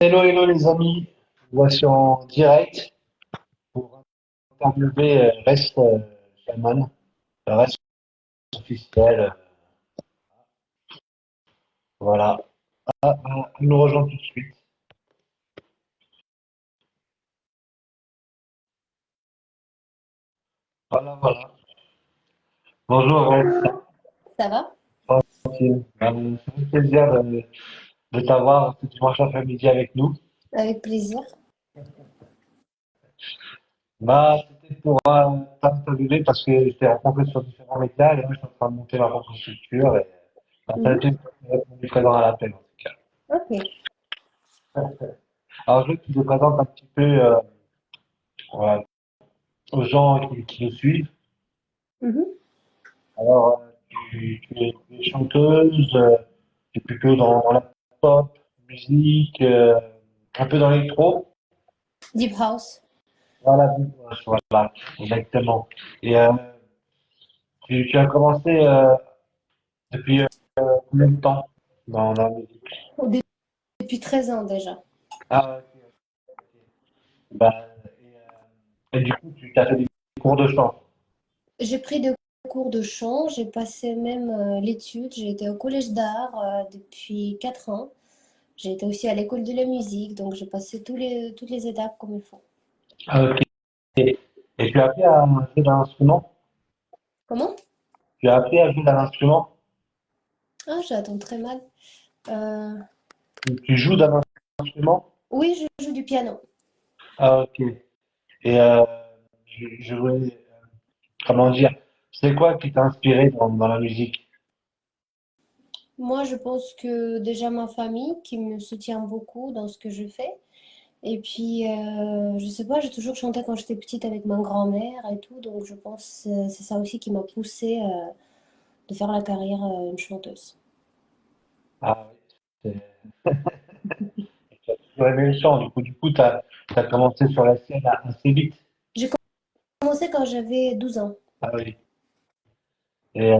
Hello, hello les amis, voici en direct pour interviewer Rest Shaman, le reste officiel. Voilà, il nous rejoint tout de suite. Voilà, voilà. Bonjour Rest, Ça va? tranquille. Ça fait plaisir de t'avoir ce dimanche après-midi avec nous. Avec plaisir. Bah, c'était pour t'interviewer parce que je t'ai rencontré sur différents médias et là je suis en train de monter ma propre structure et ça a Mhm. été répondu présent à l'appel en tout cas. Ok. Alors je veux que tu te présentes un petit peu voilà, aux gens qui nous suivent. Mhm. Alors, tu es chanteuse, tu es plutôt dans la pop, musique, un peu dans l'électro. Deep House. Voilà, voilà, exactement. Et tu as commencé depuis combien de temps dans la musique? Au dé- Depuis 13 ans déjà. Ah, ok, ok. Bah, et du coup, tu as fait des cours de chant. J'ai pris des cours de chant. J'ai passé même l'étude. J'ai été au collège d'art depuis 4 ans. J'ai été aussi à l'école de la musique. Donc j'ai passé toutes les étapes comme il faut. Ah, ok. Et tu as appris à jouer d'un instrument? Comment? Tu as appris à jouer d'un instrument? Ah, j'attends très mal. Euh, Tu joues d'un instrument? Oui, je joue du piano. Ah, ok. Et je voulais, comment dire, c'est quoi qui t'a inspiré dans la musique? Moi, je pense que déjà ma famille qui me soutient beaucoup dans ce que je fais. Et puis, je sais pas, j'ai toujours chanté quand j'étais petite avec ma grand-mère et tout, donc je pense que c'est ça aussi qui m'a poussée de faire la carrière une chanteuse. Ah oui, tu as toujours aimé le chant, du coup, tu as commencé sur la scène assez vite. J'ai commencé quand j'avais 12 ans. Ah oui. Et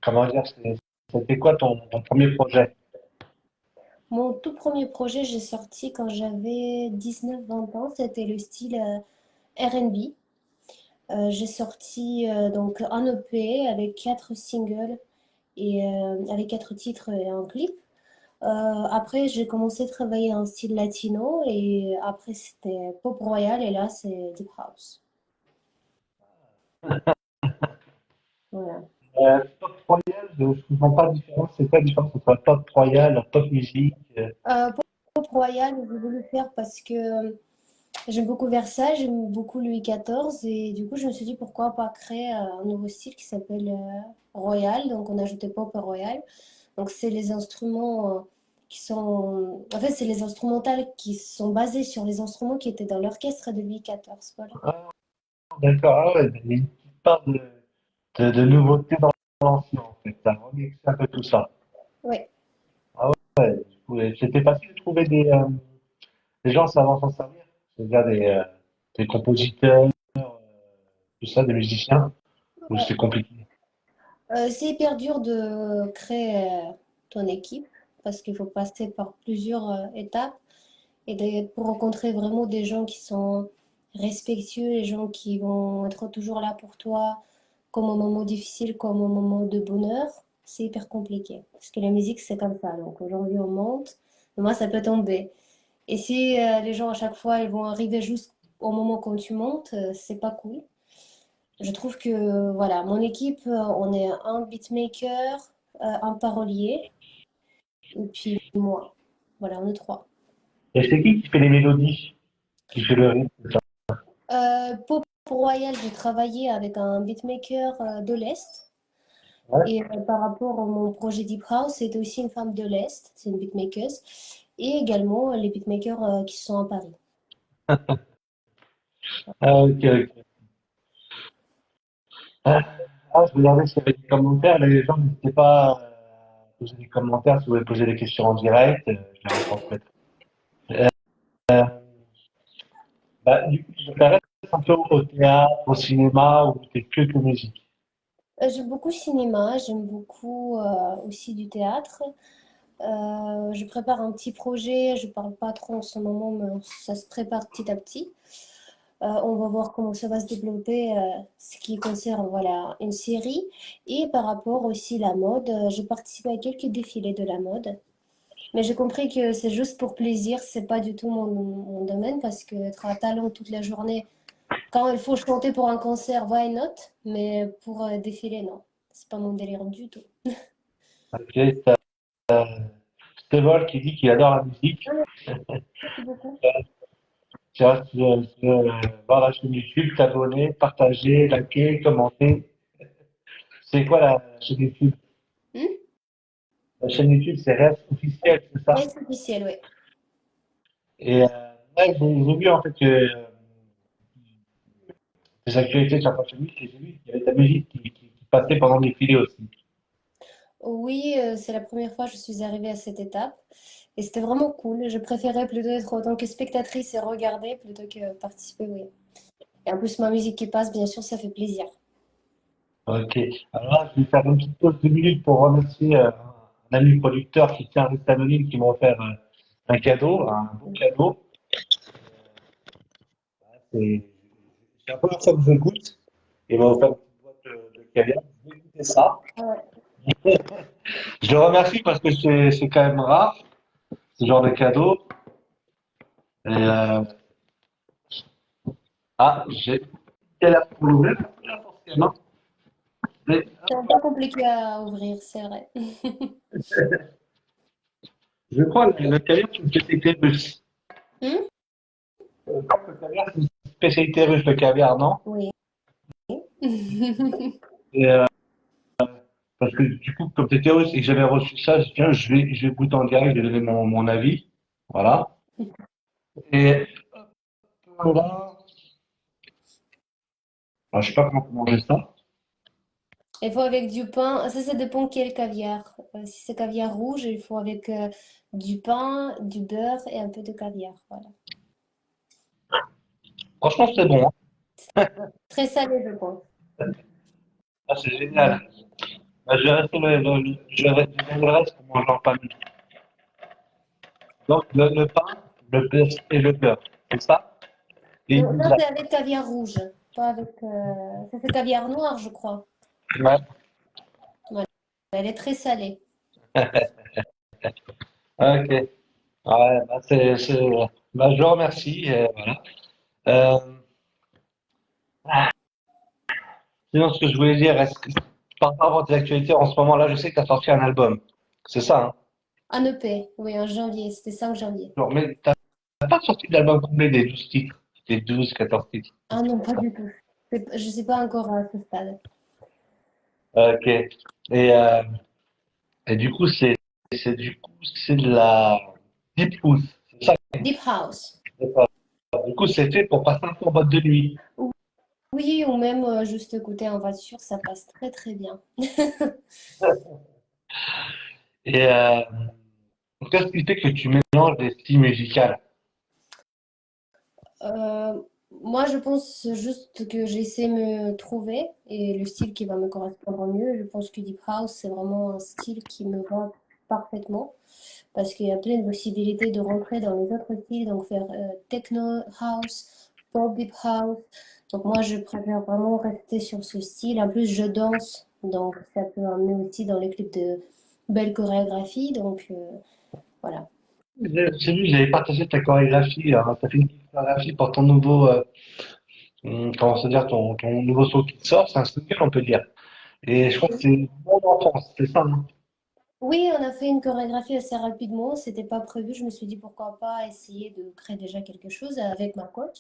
comment dire, c'était quoi ton premier projet? Mon tout premier projet, j'ai sorti quand j'avais 19-20 ans, c'était le style R&B. J'ai sorti donc un EP avec 4 singles et avec 4 titres et un clip. Après, j'ai commencé à travailler en style latino et après, c'était pop royal et là, c'est deep house. Voilà. Pop royal, je ne comprends pas la différence. C'est quoi la différence entre pop royal, pop musique? Pop royal, j'ai voulu faire parce que j'aime beaucoup Versailles, j'aime beaucoup Louis XIV et du coup, je me suis dit pourquoi pas créer un nouveau style qui s'appelle royal. Donc, on a ajouté pop et royal. Donc, c'est les instruments qui sont. En fait, c'est les instrumentales qui sont basées sur les instruments qui étaient dans l'orchestre de Louis XIV. Voilà. Ah, d'accord, ah ouais, il y a une petite part de nouveauté dans l'ancien, en fait. Ça remixé un peu tout ça. Oui. Ah ouais, du coup, c'était facile de trouver des gens savant s'en servir. C'est-à-dire des compositeurs, tout ça, des musiciens, ou c'est compliqué. C'est hyper dur de créer ton équipe parce qu'il faut passer par plusieurs étapes et pour rencontrer vraiment des gens qui sont respectueux, les gens qui vont être toujours là pour toi, comme au moment difficile, comme au moment de bonheur, c'est hyper compliqué. Parce que la musique, c'est comme ça. Donc aujourd'hui, on monte, demain, ça peut tomber. Et si les gens, à chaque fois, ils vont arriver juste au moment quand tu montes, c'est pas cool. Je trouve que, voilà, mon équipe, on est un beatmaker, un parolier, et puis moi. Voilà, on est trois. Et c'est qui fait les mélodies, qui fait le rythme, tout ça? Pop Royal, j'ai travaillé avec un beatmaker de l'Est. Ouais. Et par rapport à mon projet Deep House, c'est aussi une femme de l'Est, c'est une beatmaker. Et également les beatmakers qui sont à Paris. Ah, ok, ok. Ah, je regardais s'il y avait des commentaires. Les gens n'hésitaient pas à poser des commentaires, si vous voulez poser des questions en direct, je les retransmettrai. Euh, Bah, du coup, tu t'intéresses un peu au théâtre, au cinéma, ou t'es que musique? J'aime beaucoup le cinéma, j'aime beaucoup aussi du théâtre. Je prépare un petit projet, je parle pas trop en ce moment, mais ça se prépare petit à petit. On va voir comment ça va se développer, ce qui concerne voilà, une série. Et par rapport aussi à la mode, je participe à quelques défilés de la mode. Mais j'ai compris que c'est juste pour plaisir, c'est pas du tout mon domaine parce que être à talent toute la journée, quand il faut chanter pour un concert, why not? Mais pour défiler, non. C'est pas mon délire du tout. Ok, t'as Stevol qui dit qu'il adore la musique. Merci beaucoup. Tu vois, voir la chaîne YouTube, t'abonner, partager, liker, commenter. C'est quoi la chaîne YouTube? Hmm. La chaîne YouTube, c'est Reste officiel, c'est Oui, ça? c'est officiel, oui. Et ouais, j'ai vu en fait que les actualités sur la chaîne YouTube, et j'ai vu qu'il y avait ta musique qui passait pendant les filets aussi. Oui, c'est la première fois que je suis arrivée à cette étape. Et c'était vraiment cool. Je préférais plutôt être en tant que spectatrice et regarder plutôt que participer, oui. Et en plus, ma musique qui passe, bien sûr, ça fait plaisir. Ok. Alors là, je vais faire une petite pause de 2 minutes pour remercier un ami producteur qui tient à rester anonyme qui m'a offert un cadeau, un beau cadeau. C'est la première fois que je goûte. Il m'a offert une petite boîte de caviar. Je vais goûter ça. Ah ouais. Je le remercie parce que c'est quand même rare, ce genre de cadeau. Et, j'ai galère pour l'ouvrir, pas forcément. Mais C'est un peu compliqué à ouvrir, c'est vrai. je crois que le caviar, c'est une spécialité russe. Hmm. Le caviar, c'est une spécialité russe, le caviar, non? Oui. Et, parce que du coup, comme c'était russe et que j'avais reçu ça, je dis, tiens, je vais goûter en direct, je vais donner mon avis. Voilà. Et voilà. Alors, je sais pas comment manger ça. Il faut avec du pain. Ça dépend quel caviar. Si c'est caviar rouge, il faut avec du pain, du beurre et un peu de caviar. Voilà. Franchement, c'est bon, hein. Très salé, je pense. Ah, c'est génial. Bah, je vais rester je vais rester le reste pour manger en famille. Donc, le pain, le beurre et le beurre. C'est ça? Et une Non, ça glace. c'est avec caviar rouge, pas avec. Ça c'est caviar noir, je crois. Ouais. Voilà. Elle est très salée. Ok. Ouais, bah, bah, je vous remercie. Voilà. Euh, sinon, ce que je voulais dire, par rapport à tes actualités, en ce moment-là, je sais que tu as sorti un album. C'est ça, hein? Un EP, oui, en janvier, c'était 5 janvier. Genre, mais t'as pas sorti d'album complet des 12 titres, des 12, 14 titres. Ah non, pas du tout. Je ne sais pas encore à ce stade. Ok. Et, euh, et du coup, c'est de la deep house. C'est ça. Deep House. Du coup, c'est fait pour passer un peu en boîte de nuit. Oui, ou même juste écouter en voiture, ça passe très très bien. Et qu'est-ce qui fait que tu mélanges des styles musicaux? Euh, Moi, je pense juste que j'essaie de me trouver et le style qui va me correspondre mieux. Je pense que Deep House, c'est vraiment un style qui me va parfaitement parce qu'il y a plein de possibilités de rentrer dans les autres styles, donc faire techno house, pop deep house. Donc moi, je préfère vraiment rester sur ce style. En plus, je danse, donc ça peut amener aussi dans les clips de belles chorégraphies. Donc voilà. J'ai vu, j'avais partagé ta chorégraphie. T'as fait une petite chorégraphie pour ton nouveau, comment se dire, ton nouveau son qui sort. C'est un single, on peut dire. Et je crois que c'est mon enfance, c'est ça, non? Oui, on a fait une chorégraphie assez rapidement. C'était pas prévu. Je me suis dit pourquoi pas essayer de créer déjà quelque chose avec ma coach.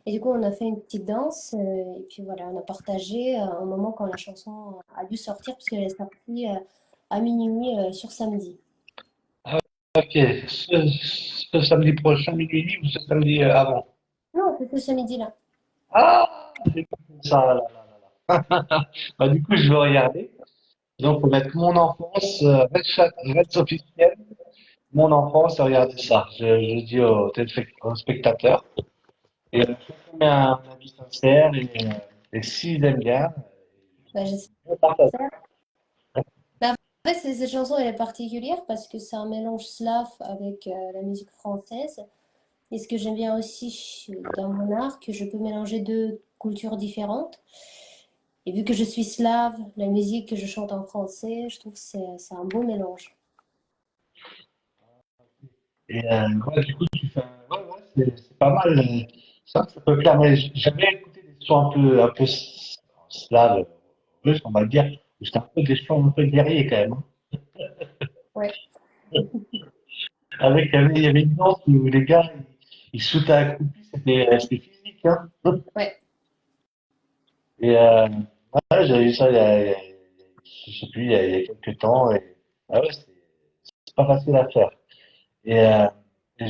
Et du coup, on a fait une petite danse. Et puis voilà, on a partagé un moment quand la chanson a dû sortir, puisqu'elle est sortie à minuit sur samedi. Ah, ok. Ce samedi prochain, minuit et demi, ou ce samedi avant? Non, c'était ce midi-là. Ah, j'ai compris ça, là, là, là. Bah, du coup, je vais regarder. Donc, faut mettre mon enfance, Red officiel, mon enfance, et regarder ça. Je dis aux spectateurs. Et chacun met un avis sincère, et s'ils aiment bien, Bah, on partage. j'espère. Bah, fait, cette chanson, elle est particulière parce que c'est un mélange slave avec la musique française. Et ce que j'aime bien aussi dans mon art, que je peux mélanger deux cultures différentes. Et vu que je suis slave, la musique que je chante en français, je trouve que c'est un beau mélange. Et ouais, du coup, tu fais ouais, ouais, c'est pas mal. Ça peut plaire. Mais j'avais écouté des sons un peu slaves, russes, on va dire. C'était un peu des sons un peu guerriers quand même, hein. Ouais, Il y avait une danse où les gars, ils sautaient accroupis, c'était physique, hein. ouais. Et ouais, j'avais vu ça je sais plus, il y a quelques temps. Et, ah ouais, c'est pas facile à faire. Et, et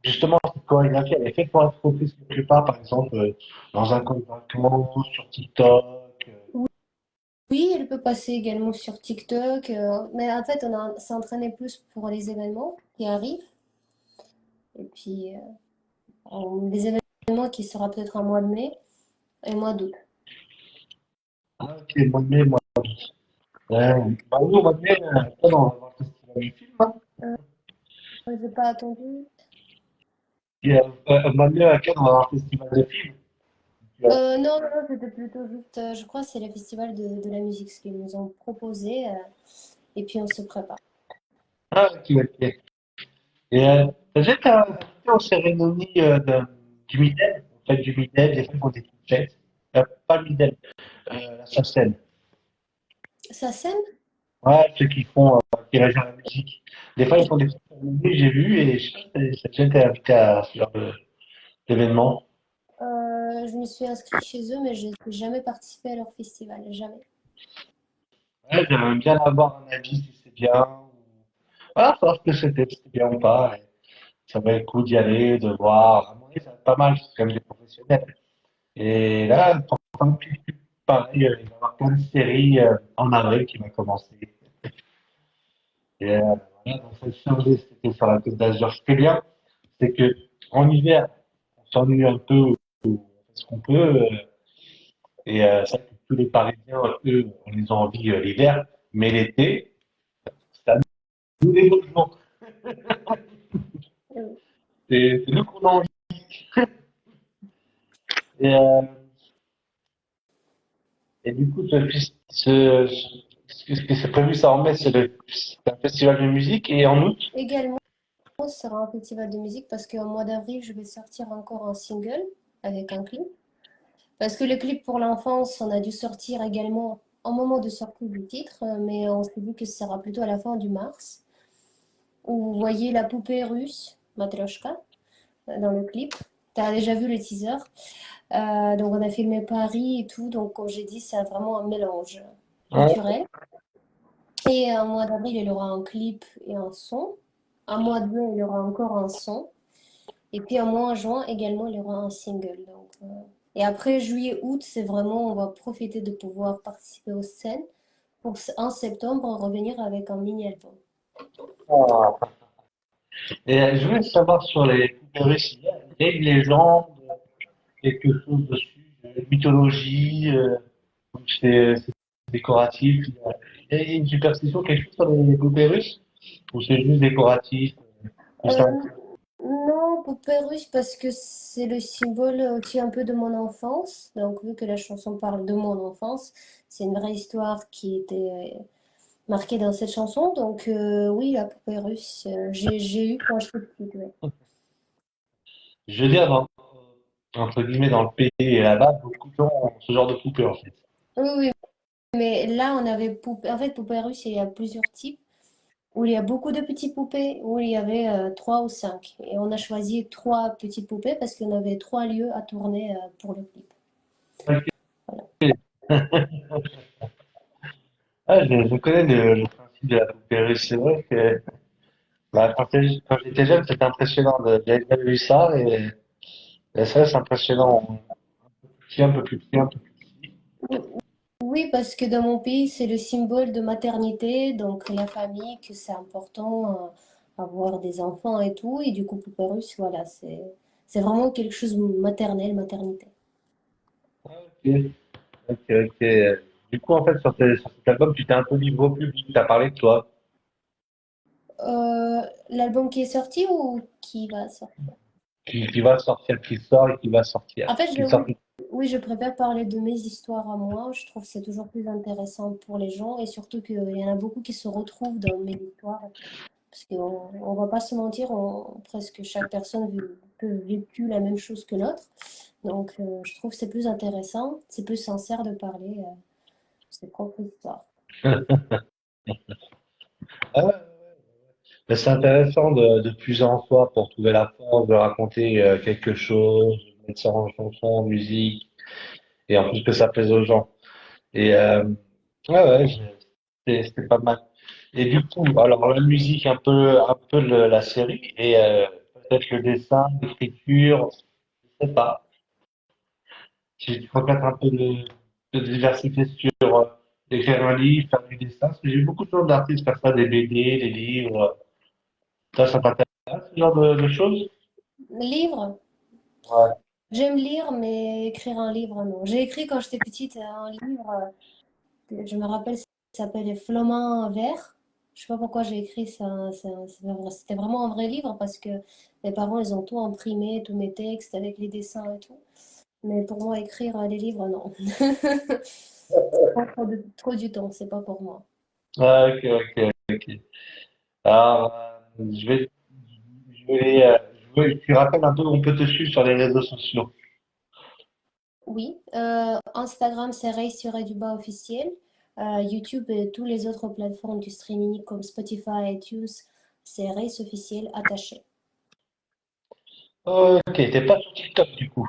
justement, cette chorégraphie, elle est faite pour être reprise quelque part, par exemple, dans un convaincant, sur TikTok. Oui, elle peut passer également sur TikTok, mais en fait, s'est entraîné plus pour les événements qui arrivent. Et puis, des événements qui sera peut-être un mois de mai et mois d'août. Ah, ok, mois de mai, moi. Bah, nous, au mois de mai, on va voir le festival du film, hein. Euh, j'ai pas attendu. Et, au mois de mai, à Cannes, on va avoir le festival de films. Non, non, non, c'était plutôt juste, je crois que c'est le festival de la musique, ce qu'ils nous ont proposé, et puis on se prépare. Ah, ok, ok. Et t'as déjà été invité aux cérémonies du Midem, en fait, du Midem, des fois, ils font des petites fêtes. Pas le Midem, la SACEM. Ça scène? Ouais, ceux qui gèrent la musique. Des fois, ils font des petites cérémonies, j'ai vu, et je sais pas si t'as déjà été invité à ce genre d'événement. Je me suis inscrite chez eux, mais je n'ai jamais participé à leur festival, jamais. Ouais, j'aimerais bien avoir un avis si c'est bien. Voilà, savoir ce que c'était, si c'était bien ou pas. Et ça valait le coup d'y aller, de voir. À mon avis, ça va être pas mal, c'est quand même des professionnels. Et là, pour un petit peu pareil, il va y avoir plein de séries en avril qui va commencer. Et voilà, donc ça changer, c'était sur la Côte d'Azur. Ce qui est bien, c'est que en hiver, on s'ennuie un peu, on fait ce qu'on peut. Et c'est vrai que tous les Parisiens, eux, on les a envie l'hiver. Mais l'été, c'est à nous les logements. Euh, C'est nous qu'on a envie. Et, et du coup, ce que c'est prévu, ça en mai, c'est un festival de musique. Et en août, Également, ce sera un festival de musique parce qu'au mois d'avril, je vais sortir encore un single avec un clip. Parce que le clip pour l'enfance, on a dû sortir également au moment de sortie du titre, mais on s'est dit que ce sera plutôt à la fin du mars, où vous voyez la poupée russe, Matryoshka, dans le clip. Tu as déjà vu le teaser. Donc on a filmé Paris et tout, donc comme j'ai dit, c'est vraiment un mélange hein, culturel. Et au mois d'avril, il y aura un clip et un son. Un mois de mai, il y aura encore un son. Et puis en mois de juin également, il y aura un single. Donc, et après, juillet, août, c'est vraiment, on va profiter de pouvoir participer aux scènes pour en septembre revenir avec un mini-album. ah. Et je voulais savoir sur les poupées russes, il y a une légende, quelque chose dessus, une mythologie, c'est décoratif. Il y a une superstition, quelque chose sur les poupées russes? Ou c'est juste décoratif? Juste un... Euh, non, poupée russe parce que c'est le symbole aussi un peu de mon enfance. Donc vu que la chanson parle de mon enfance, c'est une vraie histoire qui était marquée dans cette chanson. Donc oui, la poupée russe, j'ai eu quand j'étais petite. Ouais. Je veux dire, entre guillemets, dans le pays et là-bas, beaucoup de gens ont ce genre de poupées, en fait. Oui, oui, mais là on avait poupée. En fait, poupée russe, il y a plusieurs types. Où il y a beaucoup de petites poupées, où il y avait trois ou cinq. Et on a choisi trois petites poupées parce qu'on avait trois lieux à tourner pour le clip. Ok. Voilà. Ah, je connais le principe de la poupée russe. C'est vrai que bah, quand j'étais jeune, c'était impressionnant. J'avais jamais vu ça. Et ça, c'est impressionnant. Un peu plus petit, un peu plus petit. Oui, parce que dans mon pays, c'est le symbole de maternité, donc la famille, que c'est important avoir des enfants et tout. Et du coup, poupée russe, voilà, c'est vraiment quelque chose de maternel, maternité. Ok, ok, ok. Du coup, en fait, sur cet album, tu t'es un peu livré au public, tu as parlé de toi, L'album qui est sorti ou qui va sortir? qui va sortir, qui sort et qui va sortir. En fait, Qui sort. oui, oui, je préfère parler de mes histoires à moi. Je trouve que c'est toujours plus intéressant pour les gens et surtout qu'il y en a beaucoup qui se retrouvent dans mes histoires. Parce qu'on ne va pas se mentir, presque chaque personne peut vécu la même chose que l'autre. Donc, je trouve que c'est plus intéressant, c'est plus sincère de parler de ses propres histoires. Ah ouais, mais c'est intéressant de puiser en soi pour trouver la force de raconter quelque chose, de mettre ça en chanson, en musique, et en plus que ça plaise aux gens. Et ouais, ouais, c'était pas mal. Et du coup, alors la musique, un peu la série, et peut-être le dessin, l'écriture, je sais pas. Si tu peux mettre un peu de diversité sur écrire un livre, faire du dessin, parce que j'ai vu beaucoup de d'artistes faire ça, des BD, des livres. Ça t'intéresse, ce genre de choses? Livre, Ouais. j'aime lire, mais écrire un livre, non. J'ai écrit quand j'étais petite un livre, je me rappelle, ça s'appelait Flamand vert. Je sais pas pourquoi j'ai écrit ça. C'était vraiment un vrai livre parce que mes parents, ils ont tout imprimé, tous mes textes avec les dessins et tout. Mais pour moi, écrire les livres, non. Ça prend trop du temps, c'est pas pour moi. Ah, ok, ok, ok. Alors, tu rappelles un peu où on peut te suivre sur les réseaux sociaux. Oui, Instagram, c'est Ray-du-bas officiel. YouTube et toutes les autres plateformes du streaming comme Spotify, iTunes, c'est Race officiel attaché. Ok, t'es pas sur TikTok du coup.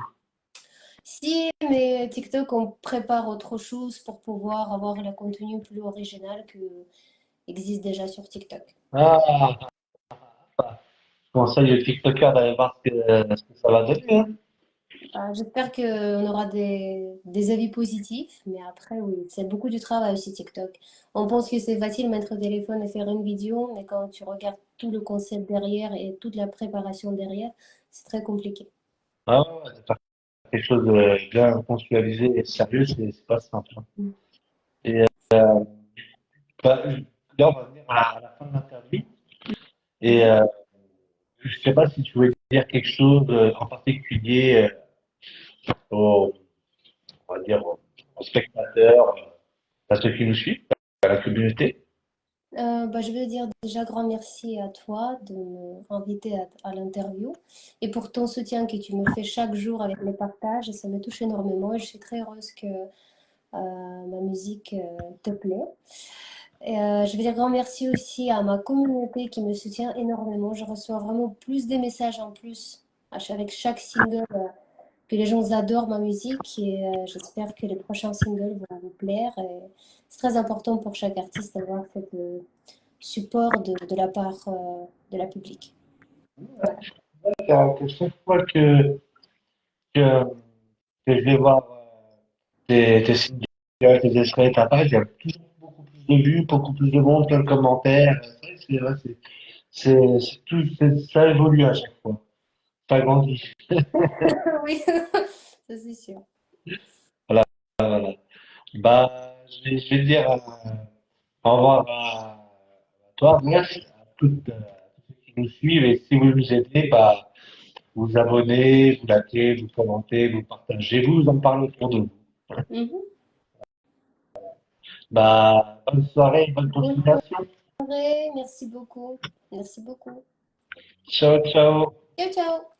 Si, mais TikTok, on prépare autre chose pour pouvoir avoir le contenu plus original que existe déjà sur TikTok. Ah, je conseille aux TikTokers d'aller voir ce que ça va donner, hein. J'espère qu'on aura des avis positifs, mais après, oui, c'est beaucoup du travail aussi TikTok. On pense que c'est facile de mettre le téléphone et faire une vidéo, mais quand tu regardes tout le concept derrière et toute la préparation derrière, c'est très compliqué. Ah ouais, ouais, de faire quelque chose de bien conceptualisé et sérieux, c'est pas simple, hein. Mm. Et bah, là, on va venir à la fin de l'interview. Et je sais pas si tu voulais dire quelque chose en particulier aux, on va dire, aux spectateurs, à ceux qui nous suivent, à la communauté. Je veux dire déjà grand merci à toi de m'inviter à l'interview et pour ton soutien que tu me fais chaque jour avec les partages. Ça me touche énormément et je suis très heureuse que ma musique te plaît. Et, je veux dire grand merci aussi à ma communauté qui me soutient énormément. Je reçois vraiment plus des messages en plus avec chaque single que les gens adorent ma musique et j'espère que les prochains singles vont vous plaire. Et c'est très important pour chaque artiste d'avoir ce support de la part de la public. Voilà. Que chaque fois que, que je vais voir tes singles, tes extraits, ta page, il y a toujours beaucoup plus de vues, beaucoup plus de monde, plein de commentaires. C'est vrai, ça évolue à chaque fois. Ça grandit. Oui, ça c'est sûr. Voilà, voilà. Bah, je vais te dire au revoir à toi, merci à tous ceux qui nous suivent et si vous nous aidez, bah, vous abonnez, vous likez, vous commentez, vous partagez, vous en parlez autour de vous. Mhm. Bah, bonne soirée, bonne Bonne continuation. soirée, merci beaucoup. Merci beaucoup. Ciao, ciao. Ciao, ciao.